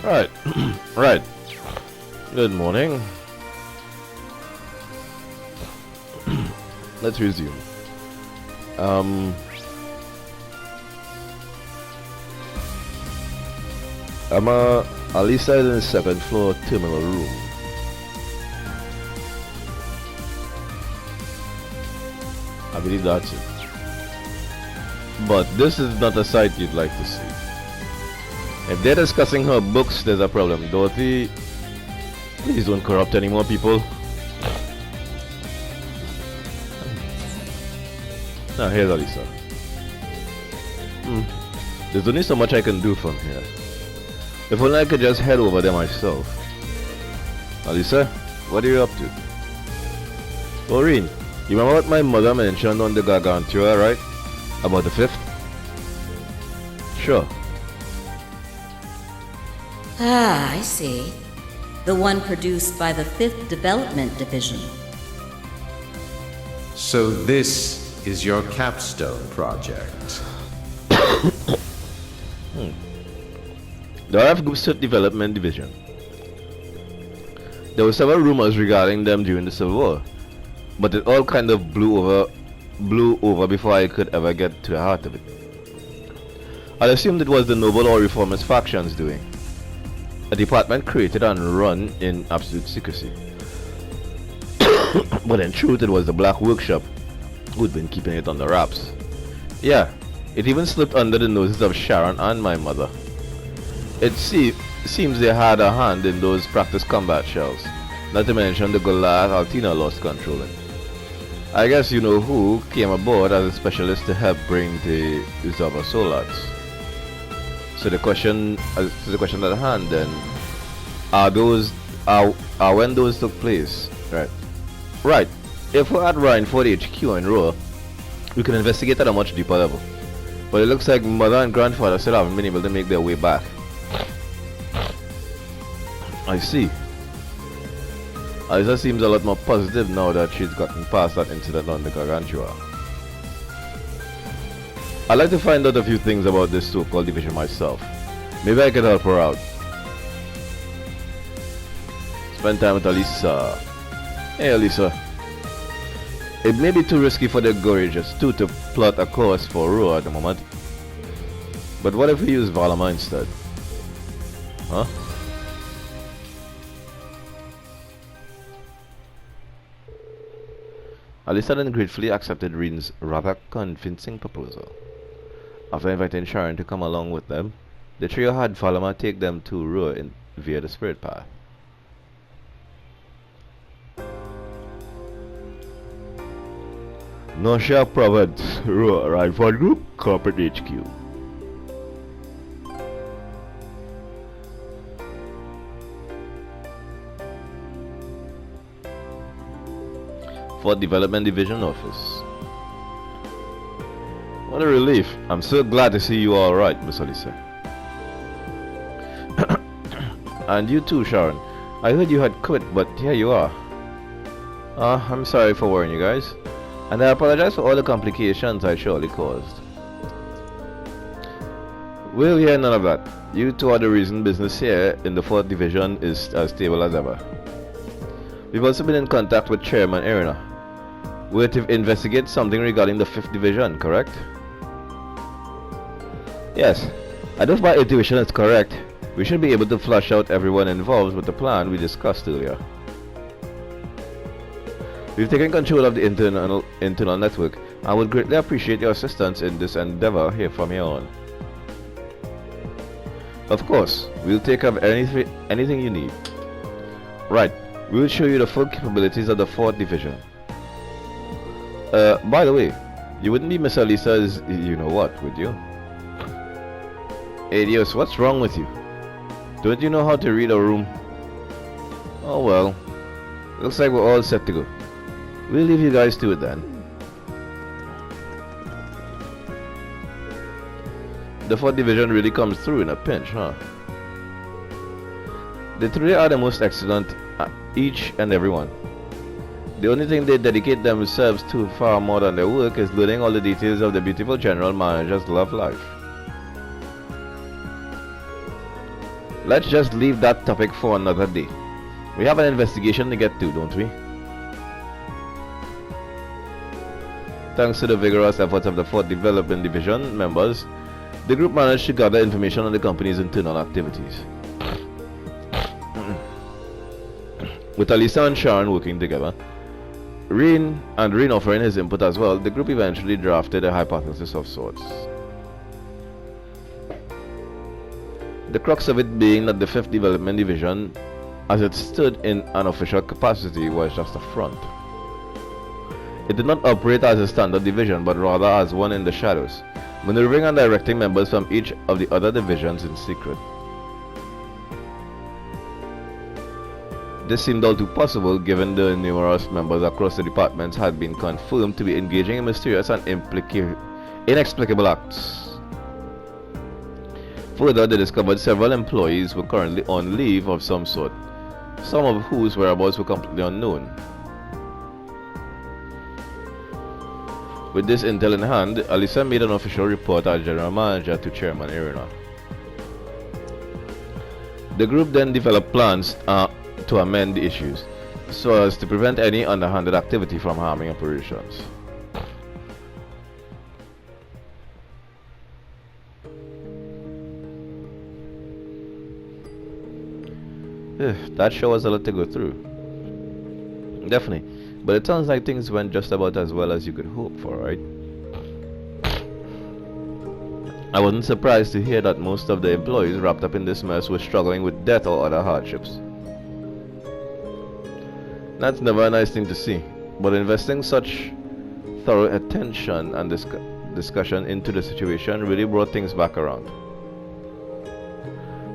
Right. Right. Good morning. Let's resume. Alisa is in the second floor terminal room. I believe that's it. But this is not a sight you'd like to see. If they're discussing her books, there's a problem. Dorothy, please don't corrupt any more people. Now here's Alisa. There's only so much I can do from here. If only I could just head over there myself. Alisa, what are you up to? Maureen, you remember what my mother mentioned on the Gargantua, right? About the fifth? Sure. Ah, I see. The one produced by the 5th Development Division. So this is your capstone project. The RF Group's Development Division. There were several rumors regarding them during the Civil War, but it all kind of blew over before I could ever get to the heart of it. I assumed it was the noble or reformist factions doing. A department created and run in absolute secrecy. But in truth it was the Black Workshop who'd been keeping it on the wraps. Yeah, it even slipped under the noses of Sharon and my mother. It seems they had a hand in those practice combat shells, not to mention the Goliath Altina lost control in. I guess you know who came aboard as a specialist to help bring the Zava Solats. So the question at hand then, when those took place, right? Right. If we're at Rhineford HQ in Roa, we can investigate at a much deeper level. But it looks like mother and grandfather still haven't been able to make their way back. I see. Alisa seems a lot more positive now that she's gotten past that incident on the Gargantua. I'd like to find out a few things about this so-called division myself. Maybe I can help her out. Spend time with Alisa. Hey Alisa. It may be too risky for the Gorges too to plot a course for Roa at the moment. But what if we use Valama instead? Huh? Alisa then gratefully accepted Reen's rather convincing proposal. After inviting Sharon to come along with them, the trio had Valama take them to Roa via the spirit path. Nosha Province, Roa, Rhineford Group, Corporate HQ. For Development Division Office. What a relief. I'm so glad to see you all right, Miss Alisa. And you too, Sharon. I heard you had quit, but here you are. I'm sorry for worrying you guys. And I apologize for all the complications I surely caused. We'll hear none of that. You two are the reason business here in the 4th Division is as stable as ever. We've also been in contact with Chairman Irina. We're to investigate something regarding the 5th Division, correct? Yes. And if my intuition is correct, we should be able to flush out everyone involved with the plan we discussed earlier. We've taken control of the internal network and would greatly appreciate your assistance in this endeavor here from here on. Of course, we'll take care of anything you need. Right, we'll show you the full capabilities of the 4th Division. By the way, you wouldn't be Miss Alisa's you-know-what, would you? Hey Dios, what's wrong with you? Don't you know how to read a room? Oh well, looks like we're all set to go. We'll leave you guys to it then. The 4th Division really comes through in a pinch, huh? The three are the most excellent, each and every one. The only thing they dedicate themselves to far more than their work is learning all the details of the beautiful general manager's love life. Let's just leave that topic for another day. We have an investigation to get to, don't we? Thanks to the vigorous efforts of the 4th Development Division members, the group managed to gather information on the company's internal activities. With Alisa and Sharon working together, Reen offering his input as well, the group eventually drafted a hypothesis of sorts. The crux of it being that the 5th Development Division, as it stood in an official capacity, was just a front. It did not operate as a standard division, but rather as one in the shadows, maneuvering and directing members from each of the other divisions in secret. This seemed all too possible given the numerous members across the departments had been confirmed to be engaging in mysterious and inexplicable acts. Further, they discovered several employees were currently on leave of some sort, some of whose whereabouts were completely unknown. With this intel in hand, Alisa made an official report as General Manager to Chairman Irina. The group then developed plans to amend the issues, so as to prevent any underhanded activity from harming operations. That sure was a lot to go through. Definitely. But it sounds like things went just about as well as you could hope for, right? I wasn't surprised to hear that most of the employees wrapped up in this mess were struggling with death or other hardships. That's never a nice thing to see, but investing such thorough attention and discussion into the situation really brought things back around.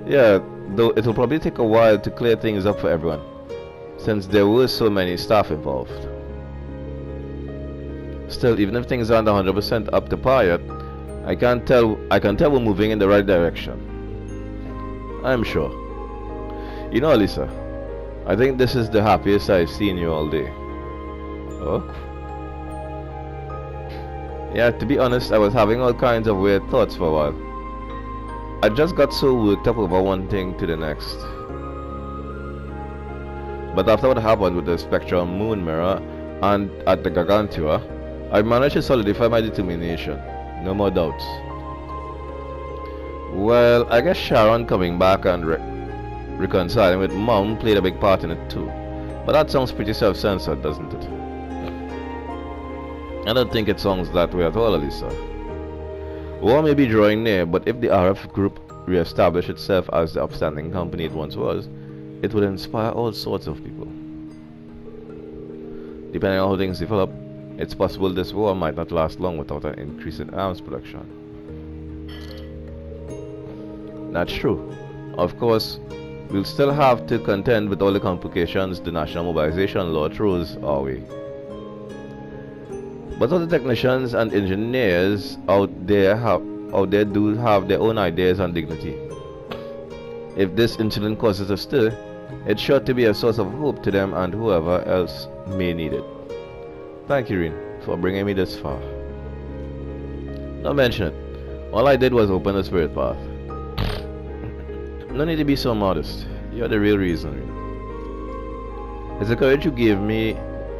Yeah, though it'll probably take a while to clear things up for everyone, since there were so many staff involved. Still, even if things aren't 100% up to par yet, I can tell we're moving in the right direction. I'm sure. You know, Alisa, I think this is the happiest I've seen you all day. Oh? Yeah, to be honest, I was having all kinds of weird thoughts for a while. I just got so worked up over one thing to the next. But after what happened with the Spectral Moon Mirror and at the Gargantua, I managed to solidify my determination. No more doubts. Well, I guess Sharon coming back and reconciling with Mom played a big part in it too. But that sounds pretty self-censored, doesn't it? I don't think it sounds that way at all, Alisa. War may be drawing near, but if the RF group re-established itself as the upstanding company it once was, it would inspire all sorts of people. Depending on how things develop, it's possible this war might not last long without an increase in arms production. That's true. Of course, we'll still have to contend with all the complications the National Mobilization Law throws our way. But all the technicians and engineers out there do have their own ideas and dignity. If this incident causes a stir, it's sure to be a source of hope to them and whoever else may need it. Thank you, Reen, for bringing me this far. Don't mention it. All I did was open the spirit path. No need to be so modest. You're the real reason, Reen. It's the courage you gave me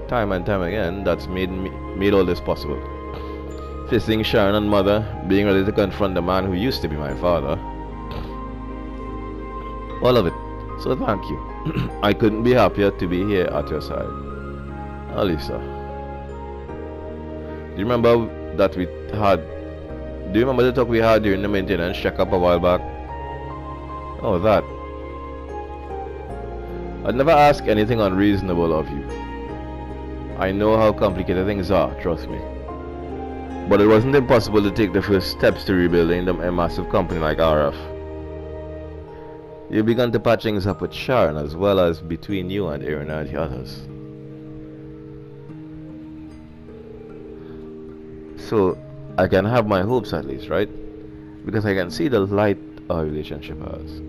time and time again that's made all this possible. Facing Sharon and Mother, being ready to confront the man who used to be my father. All of it. So thank you. I couldn't be happier to be here at your side. Alisa. Do you remember the talk we had during the maintenance checkup a while back? Oh, that. I'd never ask anything unreasonable of you. I know how complicated things are, trust me. But it wasn't impossible to take the first steps to rebuilding a massive company like RF. You began to patch things up with Sharon as well as between you and Irina and the others. So, I can have my hopes at least, right? Because I can see the light our relationship has.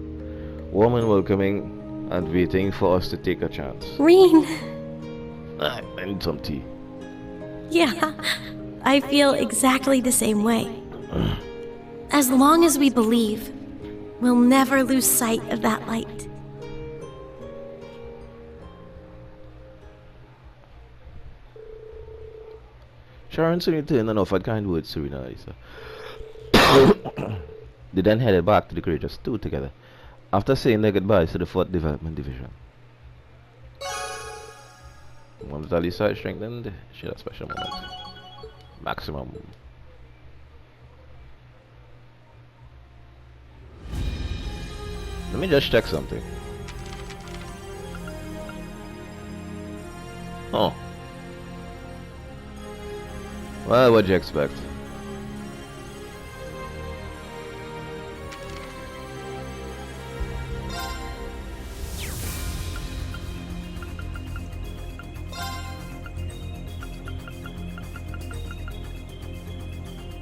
Warm and welcoming and waiting for us to take a chance. Reen! I need some tea. Yeah, I feel exactly the same way. As long as we believe, We'll never lose sight of that light. Sharon soon returned and offered kind words to Serena and Lisa. They then headed back to the Courageous Two together, after saying their goodbyes to the 4th Development Division. Once that Lisa is strengthened, she had a special moment. Maximum. Let me just check something. Oh. Well, what'd you expect?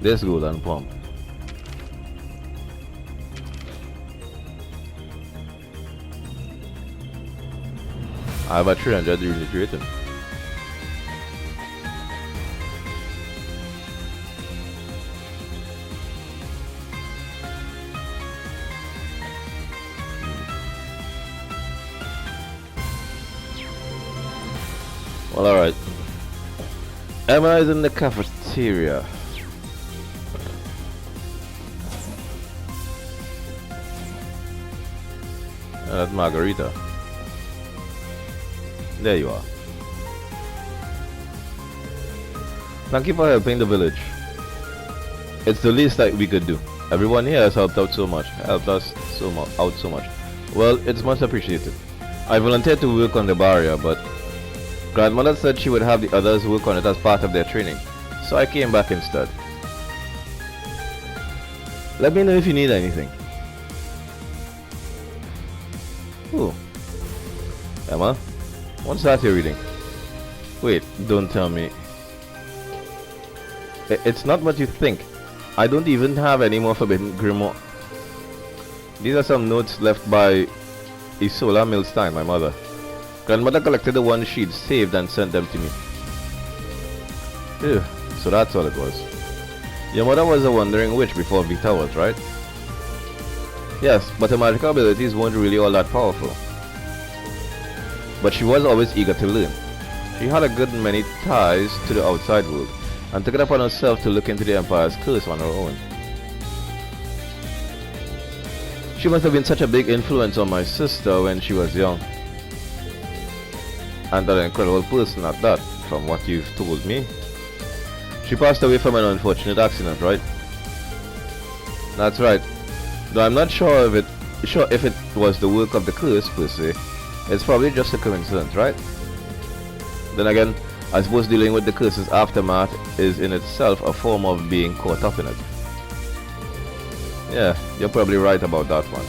This golden pump. I have a 300 unit rating. Well, alright. Emma is in the cafeteria. That's Margarita. There you are. Thank you for helping the village. It's the least that we could do. Everyone here has helped out so much, out so much. Well, it's much appreciated. I volunteered to work on the barrier, but Grandmother said she would have the others work on it as part of their training, so I came back instead. Let me know if you need anything. Ooh. Emma, what's that you're reading? Wait, don't tell me. It's not what you think. I don't even have any more forbidden grimoire. These are some notes left by Isola Milstein, my mother. Grandmother collected the ones she'd saved and sent them to me. Ew, so that's all it was. Your mother was a wandering witch before Vita was, right? Yes, but her magical abilities weren't really all that powerful. But she was always eager to learn. She had a good many ties to the outside world, and took it upon herself to look into the Empire's curse on her own. She must have been such a big influence on my sister when she was young. And an incredible person at that, from what you've told me. She passed away from an unfortunate accident, right? That's right. Though I'm not sure if it was the work of the curse per se. It's probably just a coincidence, right? Then again, I suppose dealing with the curse's aftermath is in itself a form of being caught up in it. Yeah, you're probably right about that one.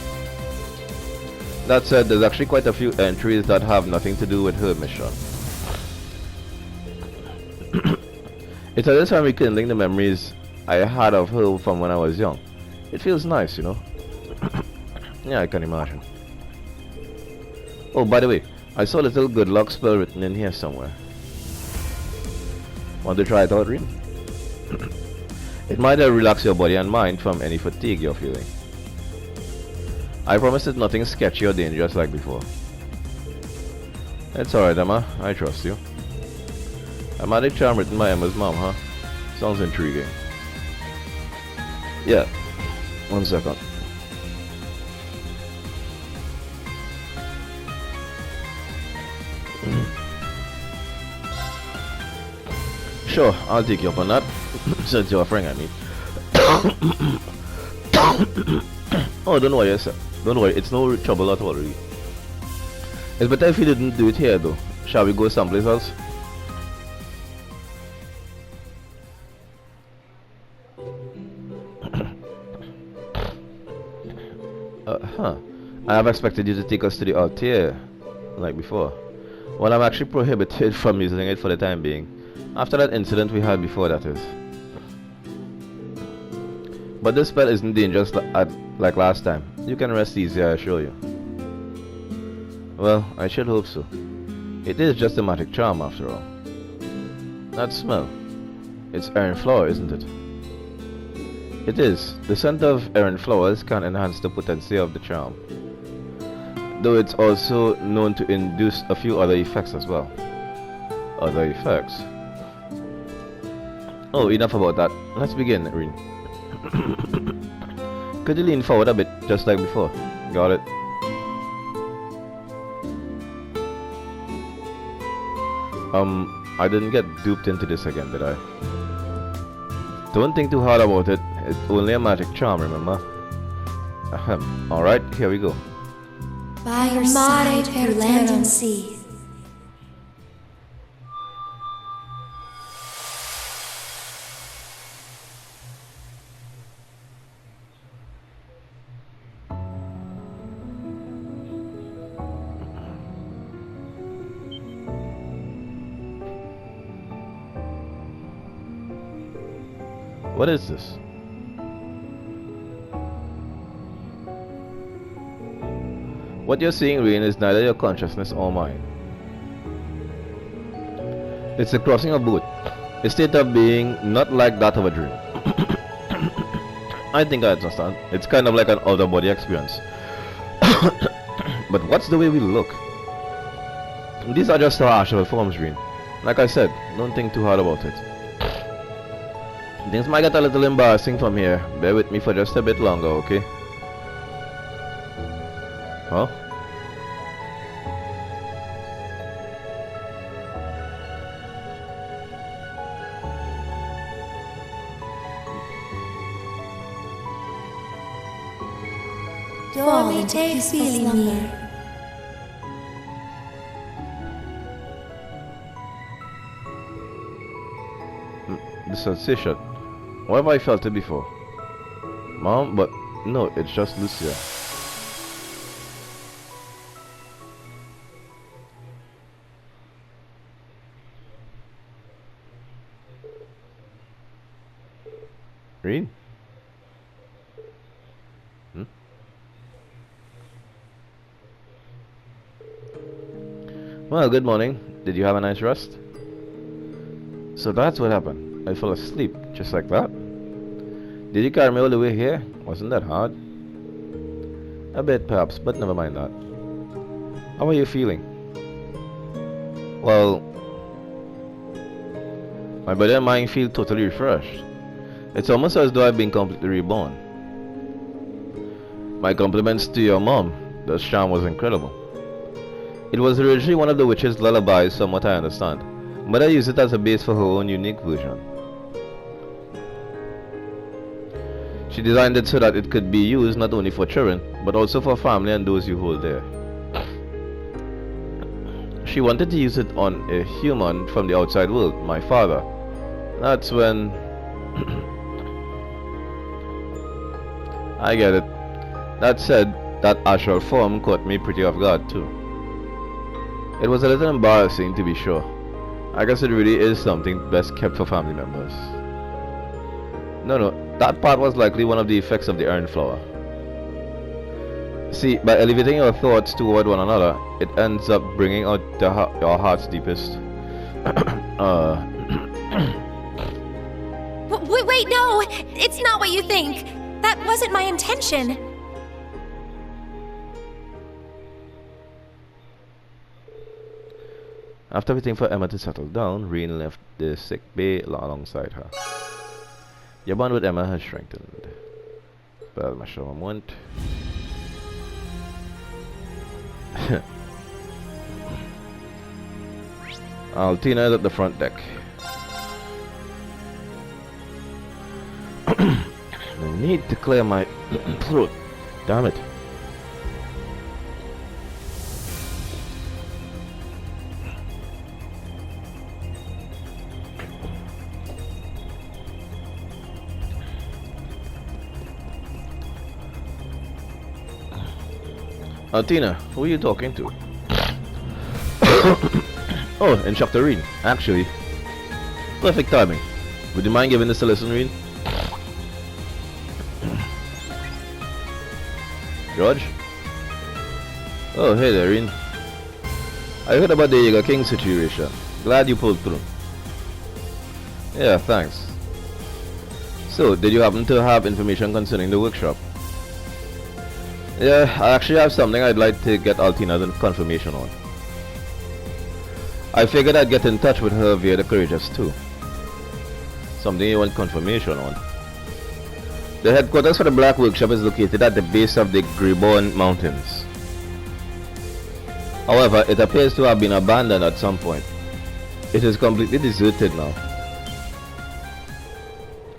That said, there's actually quite a few entries that have nothing to do with her mission. It's a little time rekindling the memories I had of her from when I was young. It feels nice, you know? Yeah, I can imagine. Oh, by the way, I saw a little good luck spell written in here somewhere. Want to try it out, Reem? It might relax your body and mind from any fatigue you're feeling. I promise it's nothing sketchy or dangerous like before. It's alright, Emma. I trust you. A magic charm written by Emma's mom, huh? Sounds intriguing. Yeah. 1 second. Sure, I'll take you up on that. Since you're offering at me. Oh, don't worry, sir. Don't worry, it's no trouble at all, really. It's better if you didn't do it here, though. Shall we go someplace else? I have expected you to take us to the altar, like before. Well, I'm actually prohibited from using it for the time being. After that incident we had before, that is. But this spell isn't dangerous like last time. You can rest easy, I assure you. Well, I should hope so. It is just a magic charm after all. That smell. It's iron floor, isn't it? It is. The scent of errant flowers can enhance the potency of the charm, though it's also known to induce a few other effects as well. Other effects? Oh, enough about that. Let's begin, Rin. Could you lean forward a bit, just like before? Got it. I didn't get duped into this again, did I? Don't think too hard about it. It's only a magic charm, remember? Ahem. Alright, here we go. By your side through land and sea. What is this? What you're seeing, Rain, is neither your consciousness or mine. It's a crossing of both. A state of being not like that of a dream. I think I understand. It's kind of like an outer body experience. But what's the way we look? These are just our actual forms, Rain. Like I said, don't think too hard about it. Things might get a little embarrassing from here. Bear with me for just a bit longer, okay? Huh? Fall into peaceful slumber. The sensation. Where have I felt it before? Mom? But no, it's just Lucia. Read? Well, good morning. Did you have a nice rest? So that's what happened. I fell asleep, just like that. Did you carry me all the way here? Wasn't that hard? A bit, perhaps, but never mind that. How are you feeling? Well, my body and mind feel totally refreshed. It's almost as though I've been completely reborn. My compliments to your mom. The charm was incredible. It was originally one of the witch's lullabies, from what I understand. Mother used it as a base for her own unique version. She designed it so that it could be used not only for children, but also for family and those you hold dear. She wanted to use it on a human from the outside world, my father. That's when... I get it. That said, that astral form caught me pretty off guard too. It was a little embarrassing, to be sure. I guess it really is something best kept for family members. No, that part was likely one of the effects of the errant flower. See, by elevating your thoughts toward one another, it ends up bringing out your heart's deepest. Wait, no! It's not what you think! That wasn't my intention! After waiting for Emma to settle down, Reen left the sick bay alongside her. Your bond with Emma has strengthened. Well, my show moment. Altina is at the front deck. I need to clear my throat. Damn it. Altina, who are you talking to? Oh, Instructor Reen, actually. Perfect timing. Would you mind giving this a listen, Reen? George? Oh, hey there, Reen. I heard about the Jaeger King situation. Glad you pulled through. Yeah, thanks. So, did you happen to have information concerning the workshop? Yeah, I actually have something I'd like to get Altina's confirmation on. I figured I'd get in touch with her via the Courageous too. Something you want confirmation on. The headquarters for the Black Workshop is located at the base of the Greyborn Mountains. However, it appears to have been abandoned at some point. It is completely deserted now.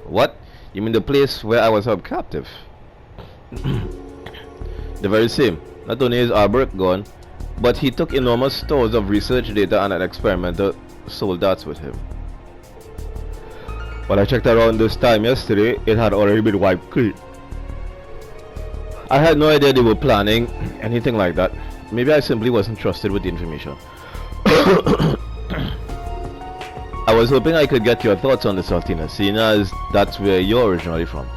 What? You mean the place where I was held captive? The very same. Not only is Albert gone, but he took enormous stores of research data and an experimental soldiers with him. When I checked around this time yesterday, it had already been wiped clean. I had no idea they were planning anything like that. Maybe I simply wasn't trusted with the information. I was hoping I could get your thoughts on this, Altina, seeing as that's where you're originally from.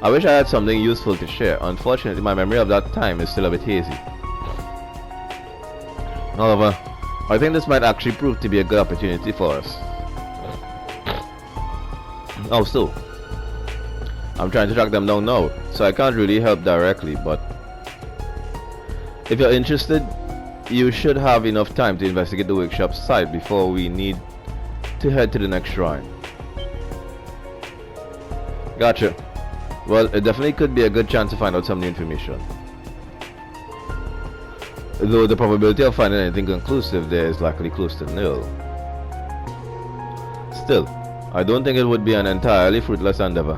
I wish I had something useful to share. Unfortunately, my memory of that time is still a bit hazy. However, I think this might actually prove to be a good opportunity for us. Oh, so I'm trying to track them down now, so I can't really help directly, but if you're interested, you should have enough time to investigate the workshop site before we need to head to the next shrine. Gotcha. Well, it definitely could be a good chance to find out some new information. Though the probability of finding anything conclusive there is likely close to nil. Still, I don't think it would be an entirely fruitless endeavor.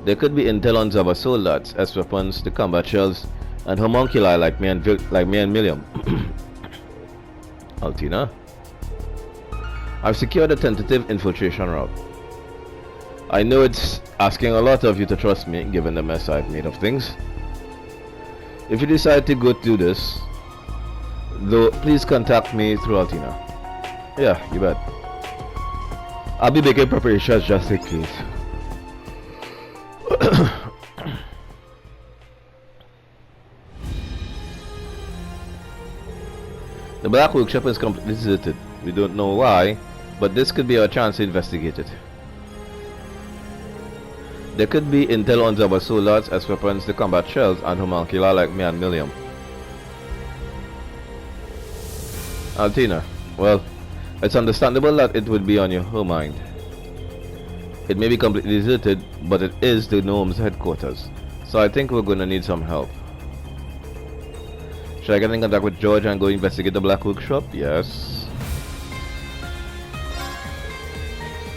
There could be intel on Zaba soldiers, S weapons, the combat shells, and homunculi like me and Milliam. Altina, I've secured a tentative infiltration route. I know it's asking a lot of you to trust me, given the mess I've made of things. If you decide to go through this, though, please contact me through Altina. Yeah, you bet. I'll be making preparations just in case. The Black Workshop is completely deserted. We don't know why, but this could be our chance to investigate it. There could be intel on Zaba soldiers, S weapons, the combat shells, and homunculi like me and Milliam. Altina, well, it's understandable that it would be on your mind. It may be completely deserted, but it is the gnome's headquarters, so I think we're gonna need some help. Should I get in contact with George and go investigate the Black Workshop? Yes.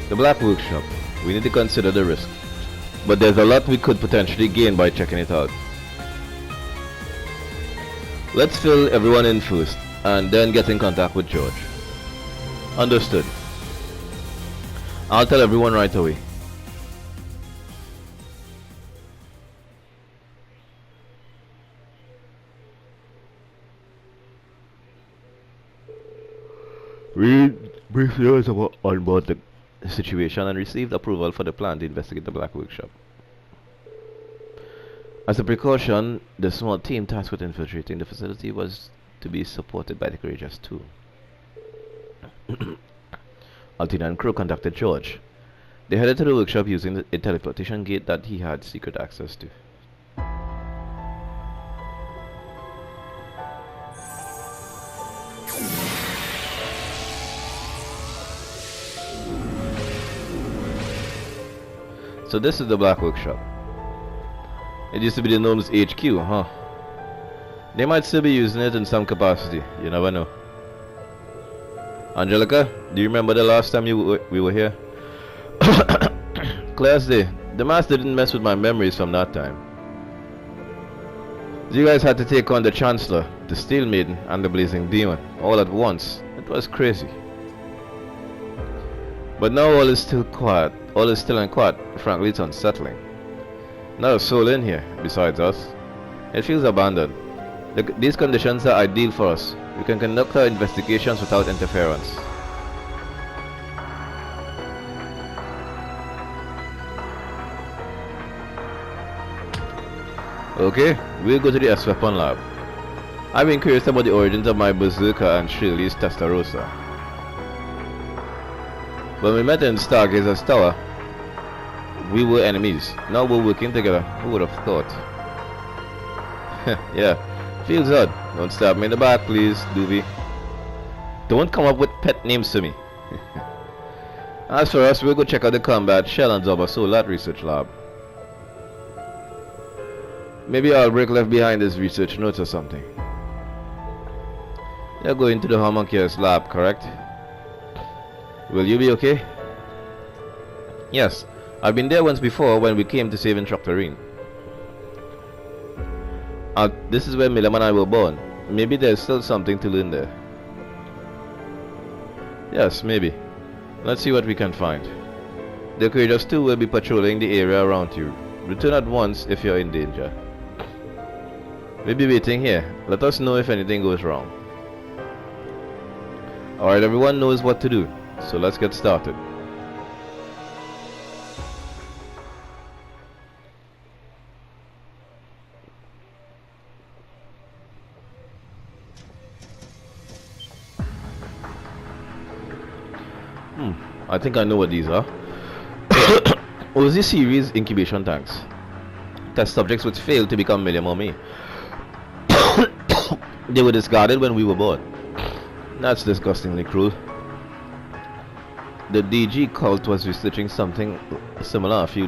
The Black Workshop. We need to consider the risk. But there's a lot we could potentially gain by checking it out. Let's fill everyone in first, and then get in contact with George. Understood. I'll tell everyone right away. We briefly heard on board the situation and received approval for the plan to investigate the Black Workshop. As a precaution, the small team tasked with infiltrating the facility was to be supported by the Courageous too. Altina and crew contacted George. They headed to the workshop using a teleportation gate that he had secret access to. So this is the Black Workshop. It used to be the gnome's HQ, huh? They might still be using it in some capacity, you never know. Angelica, do you remember the last time we were here? Clear as day. The master didn't mess with my memories from that time. You guys had to take on the Chancellor, the Steel Maiden, and the Blazing Demon, all at once. It was crazy. But now all is still quiet. All is still and quiet. Frankly, it's unsettling. Not a soul in here, besides us. It feels abandoned. These conditions are ideal for us. We can conduct our investigations without interference. Okay, we'll go to the S-Weapon lab. I've been curious about the origins of my Berserker and Shirley's Testarossa. When we met in Stargazer's Tower, we were enemies. Now we're working together. Who would have thought? Yeah, feels odd. Don't stab me in the back, please, Doobie. Don't come up with pet names to me. As for us, we'll go check out the combat shell and Zobba Solar research lab. Maybe Albrecht left behind his research notes or something. You're going to the homunculus lab, correct? Will you be okay? Yes, I've been there once before when we came to save Instructorine. This is where Milam and I were born. Maybe there's still something to learn there. Yes, maybe. Let's see what we can find. The Courageous 2 will be patrolling the area around you. Return at once if you're in danger. We'll be waiting here. Let us know if anything goes wrong. Alright, everyone knows what to do. So let's get started. I think I know what these are. OZ series incubation tanks. Test subjects which failed to become Milliam or me. They were discarded when we were born. That's disgustingly cruel. The DG cult was researching something similar a few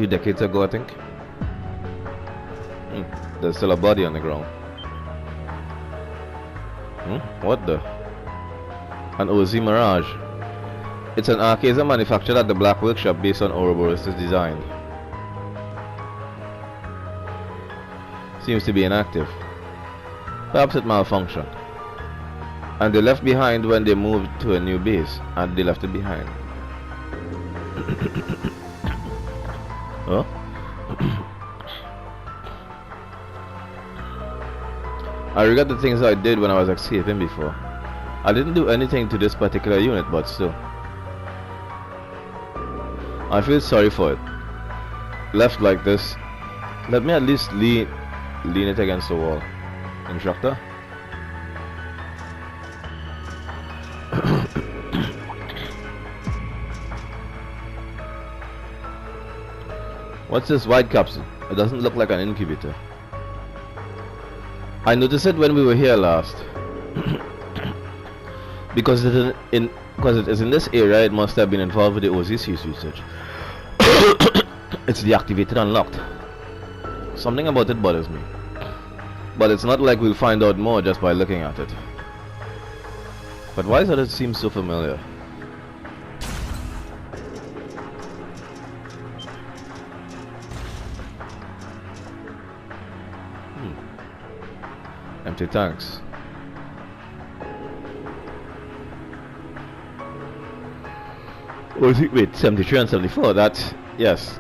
decades ago, I think. There's still a body on the ground. What the? An OZ Mirage. It's an Archazer manufactured at the Black Workshop based on Ouroboros' design. Seems to be inactive. Perhaps it malfunctioned. And they left behind when they moved to a new base, and they left it behind. Huh? I regret the things I did when I was escaping before. I didn't do anything to this particular unit, but still. I feel sorry for it. Left like this, let me at least lean it against the wall. Instructor? What's this white capsule? It doesn't look like an incubator. I noticed it when we were here last. Because it is in this area, it must have been involved with the OZC's research. It's deactivated and locked. Something about it bothers me. But it's not like we'll find out more just by looking at it. But why does it seem so familiar? Empty tanks. Wait, 73 and 74, that's... yes.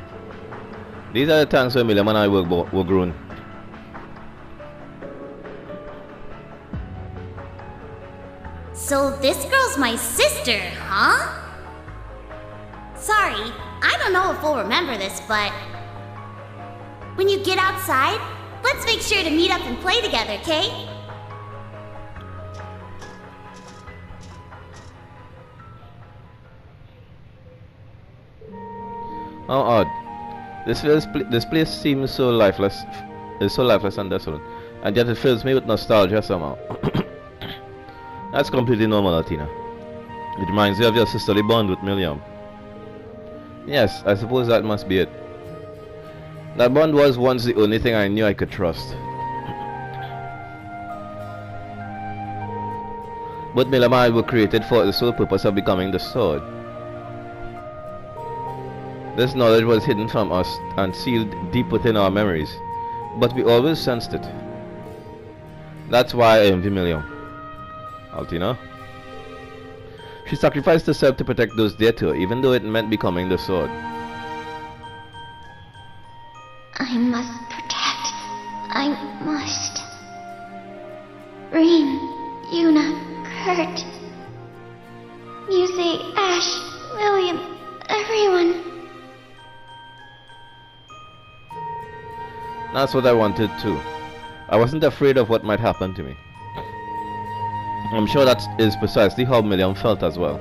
These are the tanks where Milliam and I were grown. So this girl's my sister, huh? Sorry, I don't know if we'll remember this, but... when you get outside, let's make sure to meet up and play together, okay? How odd. This place seems so lifeless. It's so lifeless and desolate. And yet it fills me with nostalgia somehow. That's completely normal, Athena. It reminds you of your sisterly bond with Milliam. Yes, I suppose that must be it. That bond was once the only thing I knew I could trust. Both Milliam and I were created for the sole purpose of becoming the sword. This knowledge was hidden from us and sealed deep within our memories, but we always sensed it. That's why I envy Milliam. Altina? She sacrificed herself to protect those dear to her, even though it meant becoming the sword. I must protect. I must. Rain, Yuna, Kurt. Muse, Ash, William, everyone. That's what I wanted too. I wasn't afraid of what might happen to me. I'm sure that is precisely how Miriam felt as well.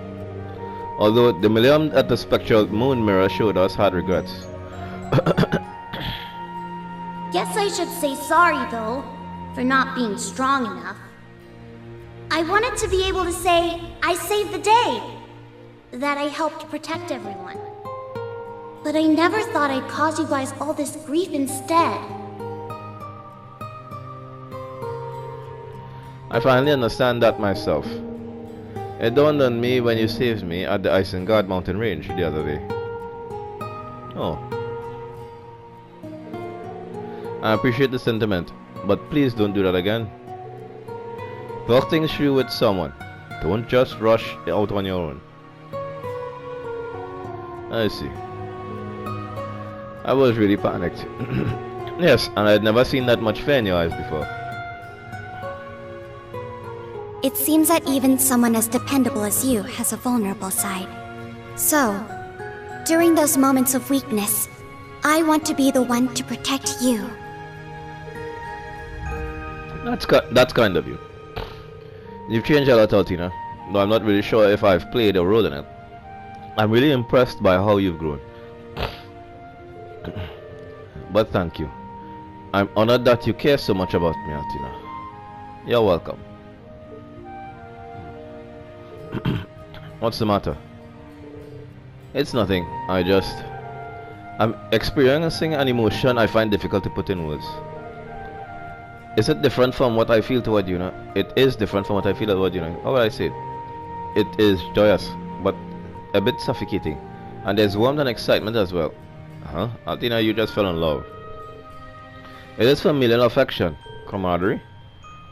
Although the Miriam at the spectral moon mirror showed us had regrets. Guess I should say sorry, though, for not being strong enough. I wanted to be able to say, I saved the day, that I helped protect everyone. But I never thought I'd cause you guys all this grief instead. I finally understand that myself. It dawned on me when you saved me at the Isengard mountain range the other day. Oh. I appreciate the sentiment, but please don't do that again. Talk things through with someone. Don't just rush out on your own. I see. I was really panicked. Yes, and I'd never seen that much fear in your eyes before. It seems that even someone as dependable as you has a vulnerable side. So, during those moments of weakness, I want to be the one to protect you. That's kind of you. You've changed a lot, Altina, though I'm not really sure if I've played a role in it. I'm really impressed by how you've grown. But thank you. I'm honored that you care so much about me, Altina. You're welcome. What's the matter? It's nothing. I'm experiencing an emotion I find difficult to put in words. Is it different from what I feel toward you? It is different from what I feel toward you. How would I say it? It is joyous, but a bit suffocating. And there's warmth and excitement as well. Huh? Altina, you just fell in love. It is familial affection, camaraderie.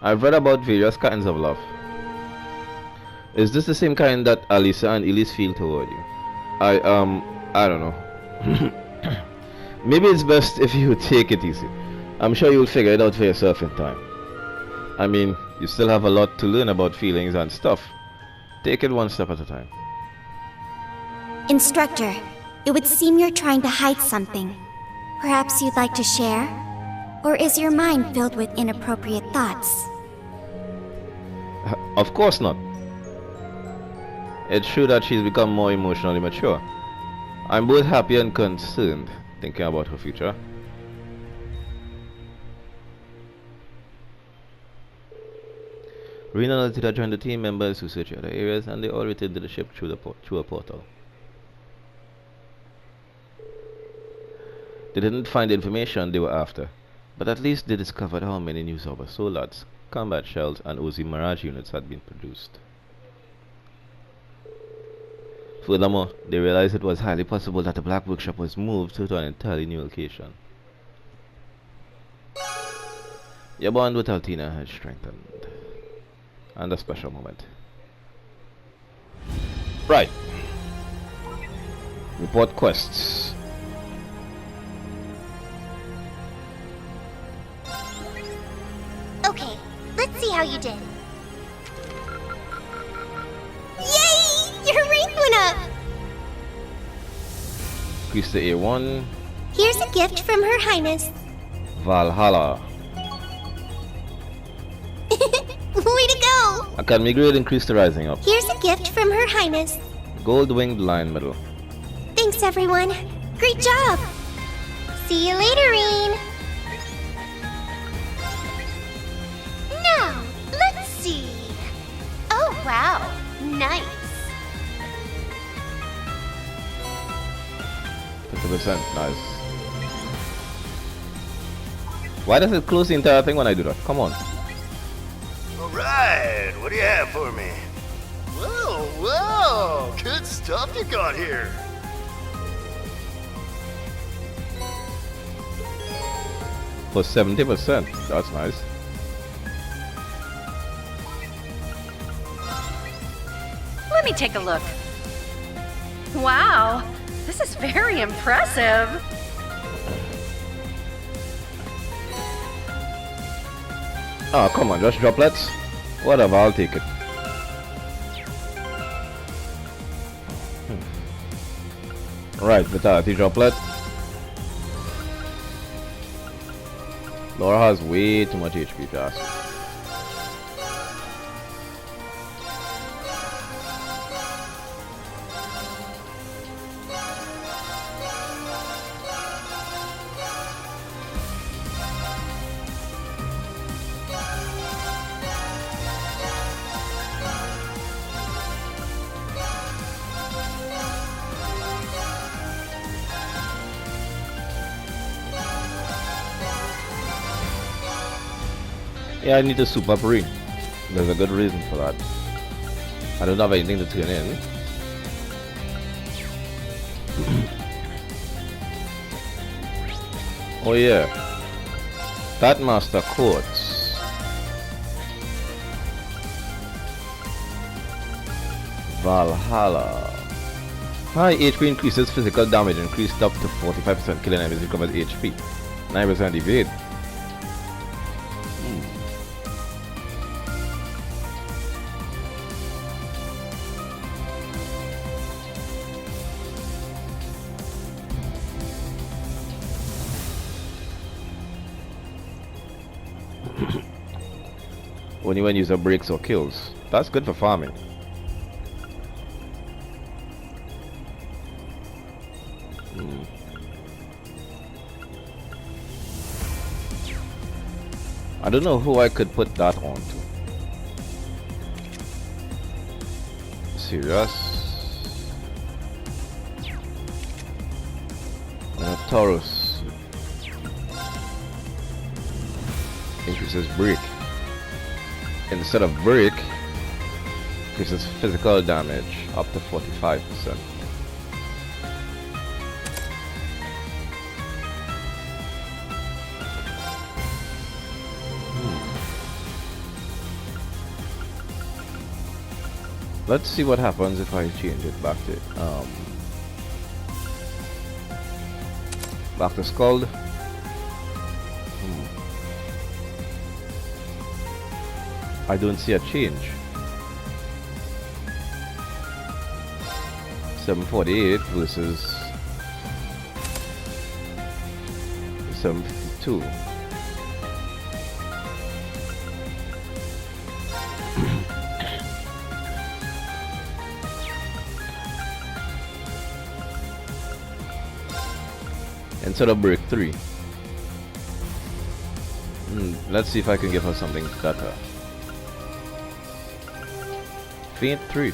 I've read about various kinds of love. Is this the same kind that Alisa and Elise feel toward you? I don't know. Maybe it's best if you take it easy. I'm sure you'll figure it out for yourself in time. I mean, you still have a lot to learn about feelings and stuff. Take it one step at a time. Instructor, it would seem you're trying to hide something. Perhaps you'd like to share? Or is your mind filled with inappropriate thoughts? Of course not. It's true that she's become more emotionally mature. I'm both happy and concerned thinking about her future. Rena and Altita joined the team members who searched other areas, and they all returned to the ship through a portal. They didn't find the information they were after, but at least they discovered how many new Zauber Solats, combat shells, and OZ Mirage units had been produced. Furthermore, they realized it was highly possible that the Black Workshop was moved to an entirely new location. Your bond with Altina had strengthened. And a special moment. Right. Report quests. Okay, let's see how you did. Yay! Your rank went up! Increase the A1. Here's a gift from Her Highness. Valhalla. Way to go! Academy grade increased to rising up. Here's a gift from Her Highness. Gold winged lion medal. Thanks, everyone. Great job! See you later, Reen. Now, let's see. Oh, wow. Nice. 50%. Nice. Why does it close the entire thing when I do that? Come on. Alright, what do you have for me? Whoa, good stuff you got here. For 70%. That's nice. Let me take a look. Wow, this is very impressive. Oh, come on, just droplets? Whatever, I'll take it. Right, vitality droplet. Laura has way too much HP, just. Yeah, I need to soup up ring. There's a good reason for that. I don't have anything to turn in. Oh yeah. That master quartz. Valhalla. High HP increases physical damage, increased up to 45%, killing enemies recovers HP. 9% evade. Only when user breaks or kills. That's good for farming. I don't know who I could put that on to. Serious. Taurus. Increases break. Instead of break, increases physical damage up to 45%. Let's see what happens if I change it back to Scald. I don't see a change. 748 versus 752. Instead of break 3. Let's see if I can give her something better. Faint 3.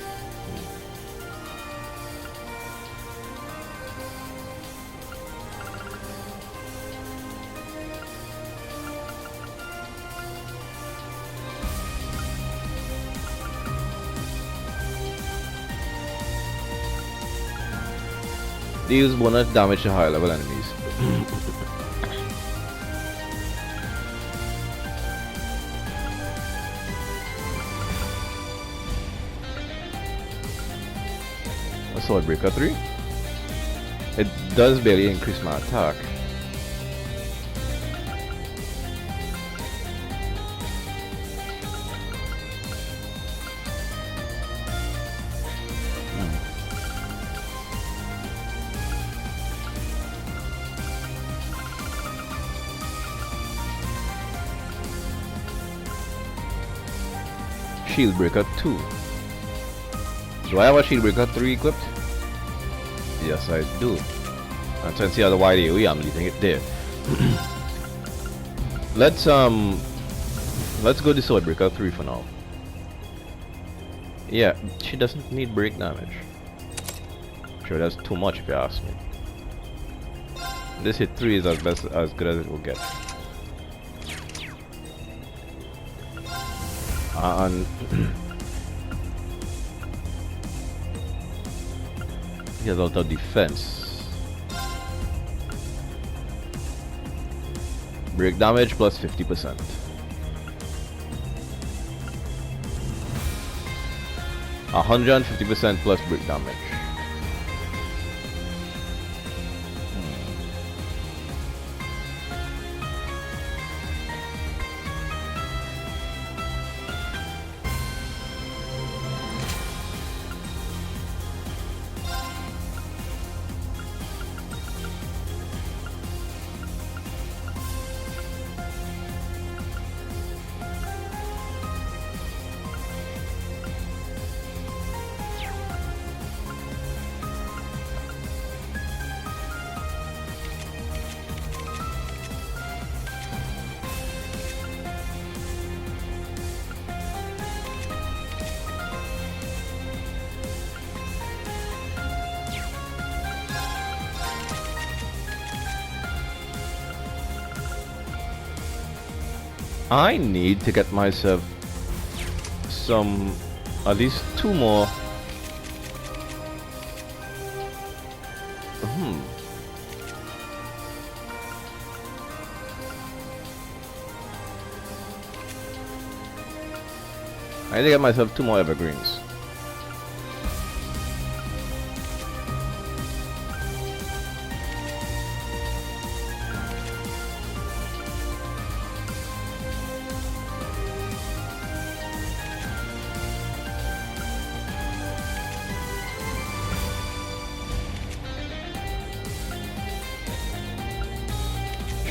They use bonus damage to higher level enemies. A sword breaker 3. It does barely increase my attack. Shield breaker 2. Do I have a shield breaker 3 equipped? Yes, I do. I'm trying to see how the wide AoE, I'm leaving it there. Let's go to sword breaker 3 for now. Yeah, she doesn't need break damage. Sure, that's too much if you ask me. This hit 3 is as good as it will get. And he has a lot of defense. Break damage plus 50%. A 150% plus break damage. I need to get myself some, at least 2 more. I need to get myself 2 more evergreens.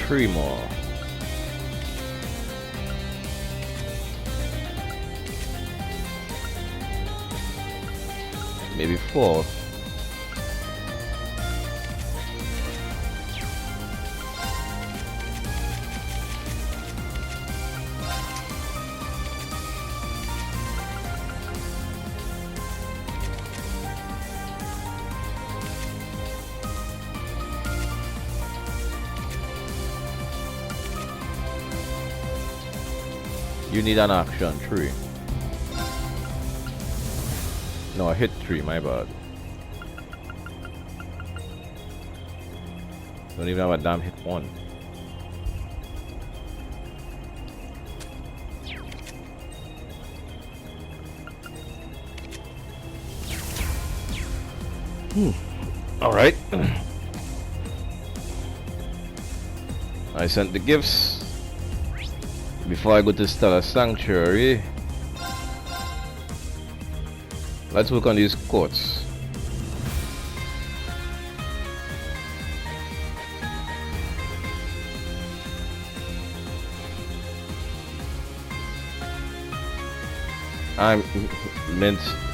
Three more. Maybe 4. You need an action 3. No, I hit 3, my bad. Don't even have a damn hit 1. Alright. I sent the gifts. Before I go to Stellar Sanctuary, let's work on these courts. I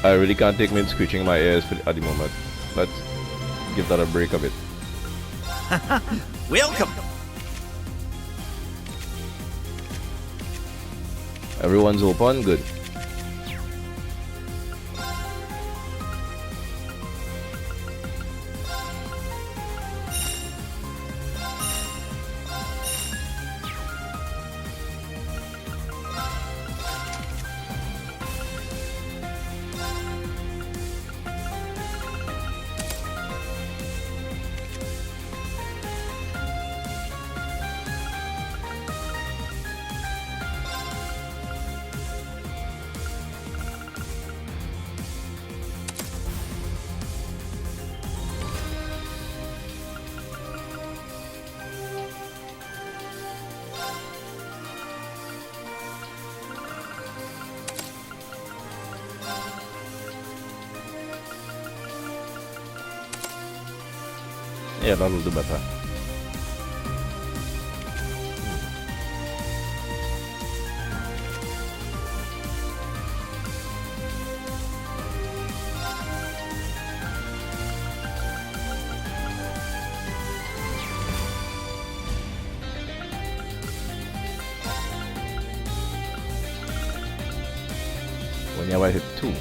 really can't take mint screeching in my ears at the moment. Let's give that a break a bit. Welcome. Everyone's open, good. Yeah, that'll do better. Whenever I hit 2.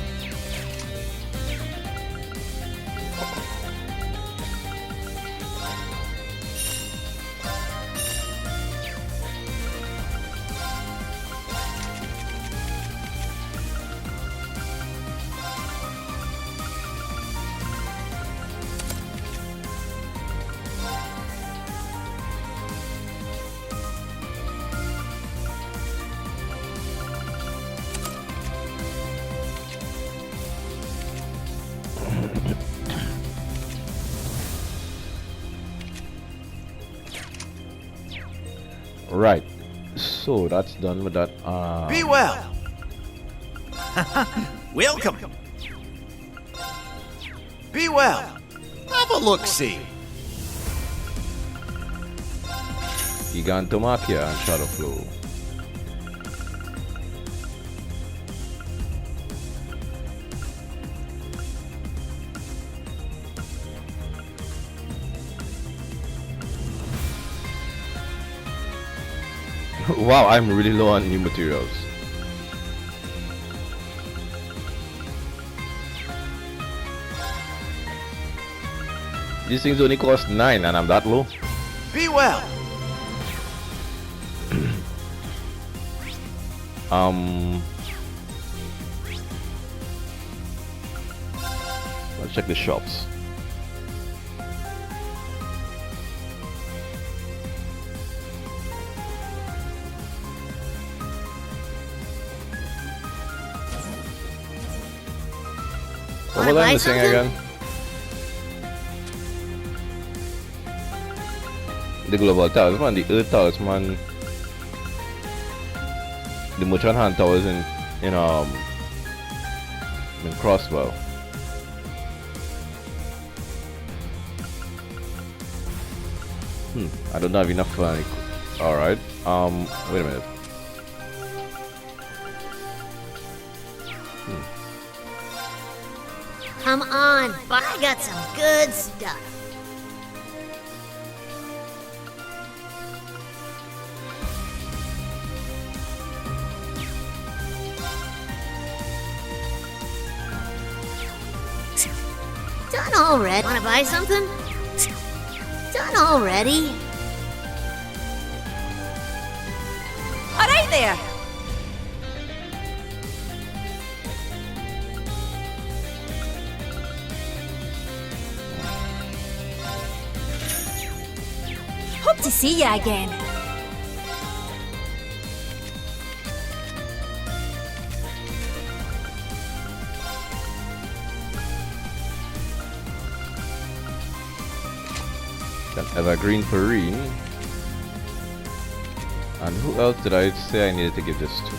Right, so that's done with that. Be well. Welcome. Be well. Have a look-see. Gigantomachia and Shadow Flow. Wow, I'm really low on new materials. These things only cost 9 and I'm that low. Be well. Let's check the shops. What was I missing again? The global talisman, the earth talisman, the merchant hand towers in Crossbow. I don't have enough money. Alright. Wait a minute. Come on, but I got some good stuff. Done already. Wanna buy something? Done already. All right there. Hope to see ya again. An evergreen Perrine. And who else did I say I needed to give this to?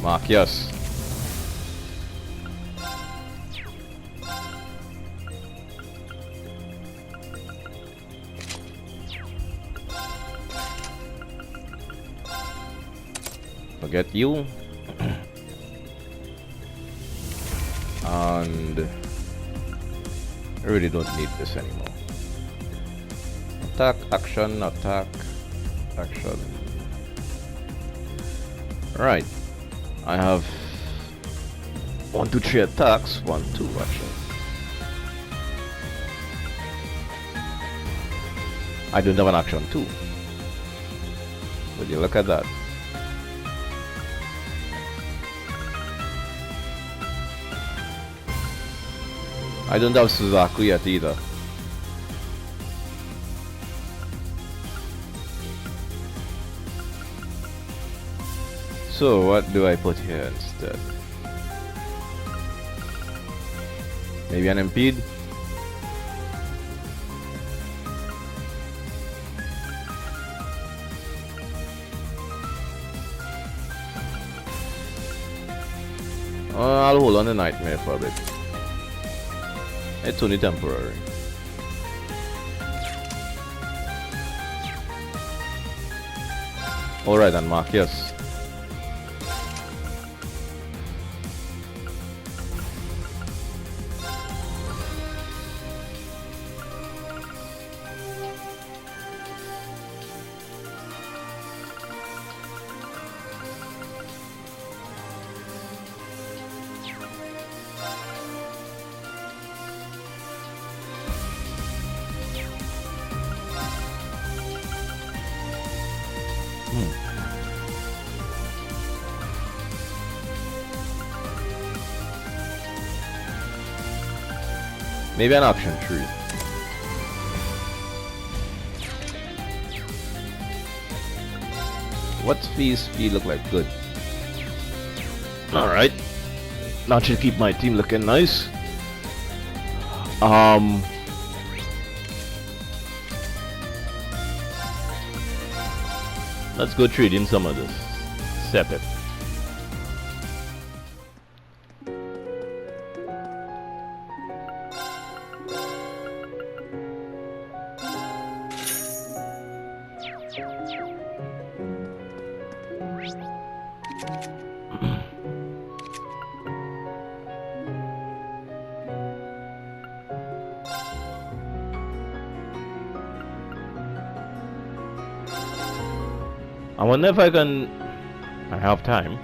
Mark, yes. Forget you. And I really don't need this anymore. Attack, action, attack, action. Right. I have 1, 2, 3 attacks. 1, 2 actually. I don't have an action too. Would you look at that? I don't have Suzaku yet either. So what do I put here instead? Maybe an impede? I'll hold on the nightmare for a bit. It's only temporary. Alright then, Mark, yes. Maybe an option tree. What's Fee's speed look like? Good. Alright. That should keep my team looking nice. Let's go trade in some of this. Set it. I wonder if I can... I have time.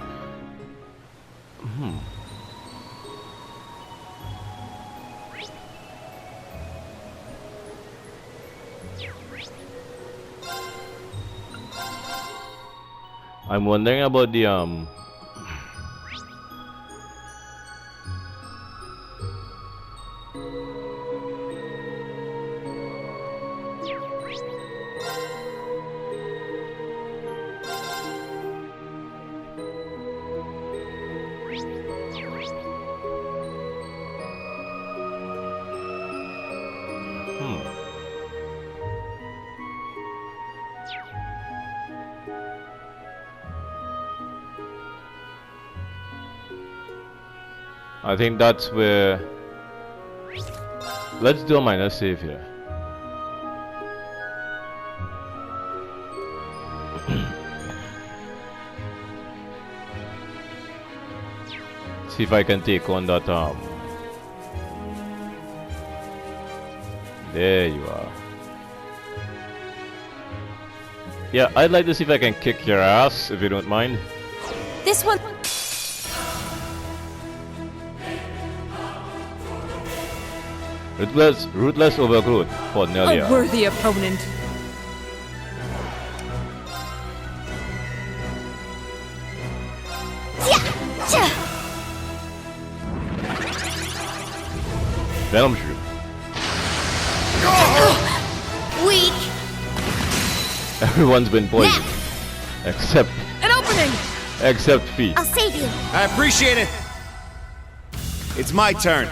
I'm wondering about the I think that's where. Let's do a minor save here. See if I can take on that There you are. Yeah, I'd like to see if I can kick your ass, if you don't mind. This one. Ruthless overgrowth for Nelia. A worthy opponent. Venom Shrew. Weak. Everyone's been poisoned. Except. An opening! Except Fee. I'll save you. I appreciate it. It's my turn.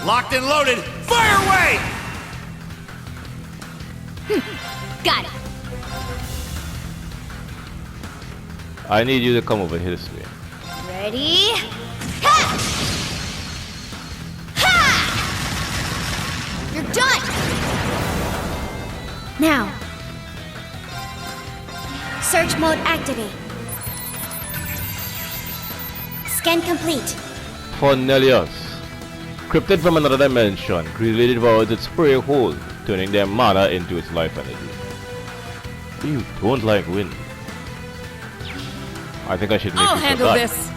Locked and loaded. Fire away! Got it. I need you to come over here this way. Ready? Ha! Ha! You're done. Now. Search mode activate. Scan complete. For Nelios. Cryptid from another dimension, created devours its prey whole, turning their mana into its life energy. You don't like wind. I think I should make I'll use of handle that. this.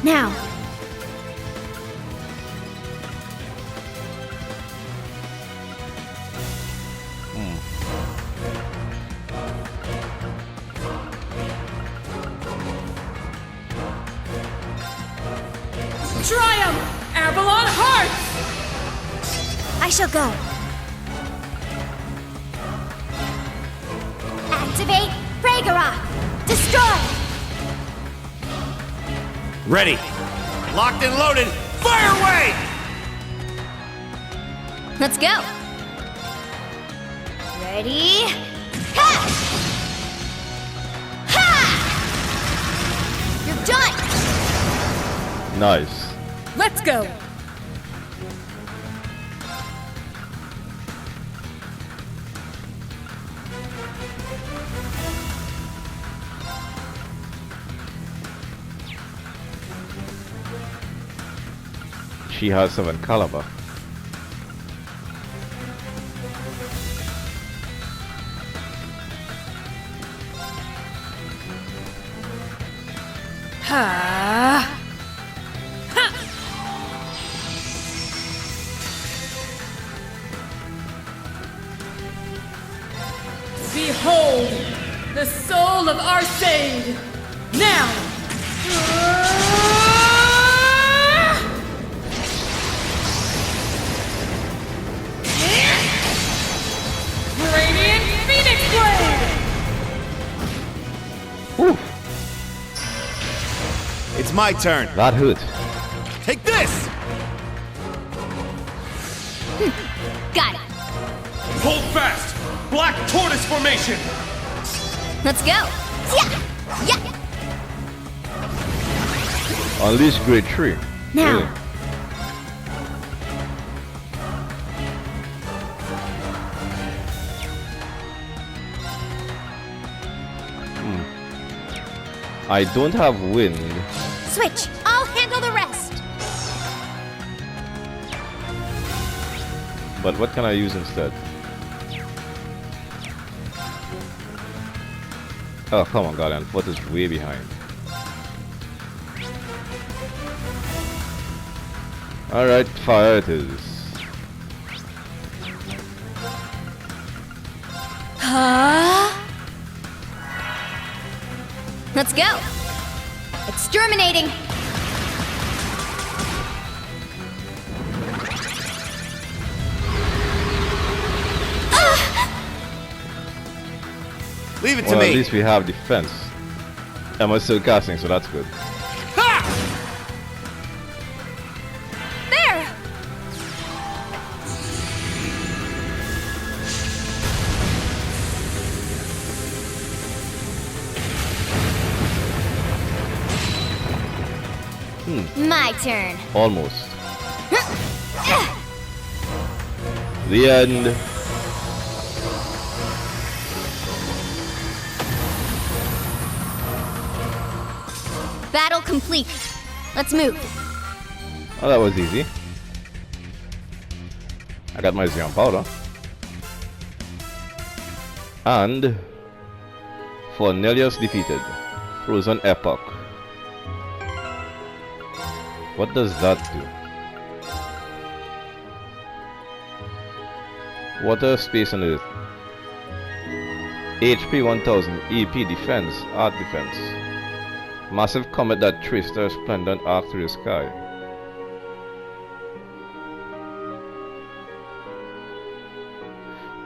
Now. Triumph! Avalon Hearts! I shall go. Activate Pragerock. Destroy. Ready. Locked and loaded. Fire away! Let's go. Ready? Ha! Ha! You're done. Nice. Let's go! She has 7 caliber. Ha! Ha! Behold, the soul of Arcade! Now! Radiant Phoenix Blade! Whew, It's my turn. that hurt. Take this! Got it. Hold fast! Black Tortoise Formation! Let's go. Yeah. Yeah. Unleash grade 3. Now. Really? I don't have wind. Switch. I'll handle the rest. But what can I use instead? Oh, come on, Guardian. Foot is way behind. Alright, fire it is. Let's go. Exterminating. Leave it to Well, me. at least we have defense. Emma's still casting, so that's good. There. My turn. Almost. The end. Battle complete. Let's move. Oh, that was easy. I got my Zion powder. And Cornelius defeated. Frozen Epoch. What does that do? Water, space, and earth. HP 1000, EP defense, art defense. Massive comet that traced a resplendent arc through the sky.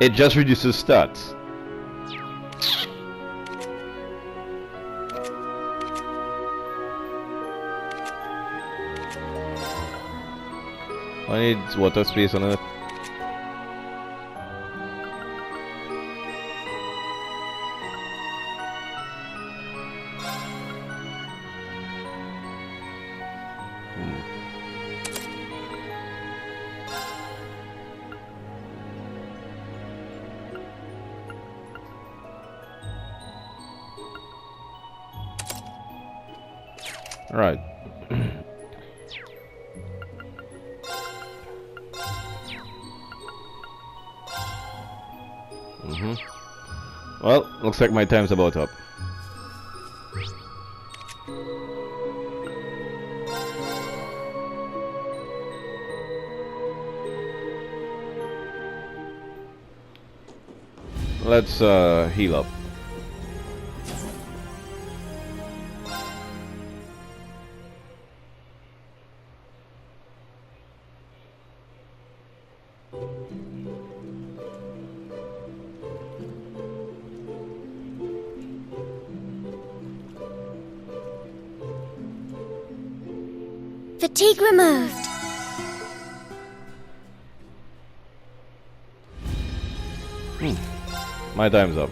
It just reduces stats. I need water, space, and earth. Right. Well, looks like my time's about up. Let's heal up. Fatigue removed. My time's up.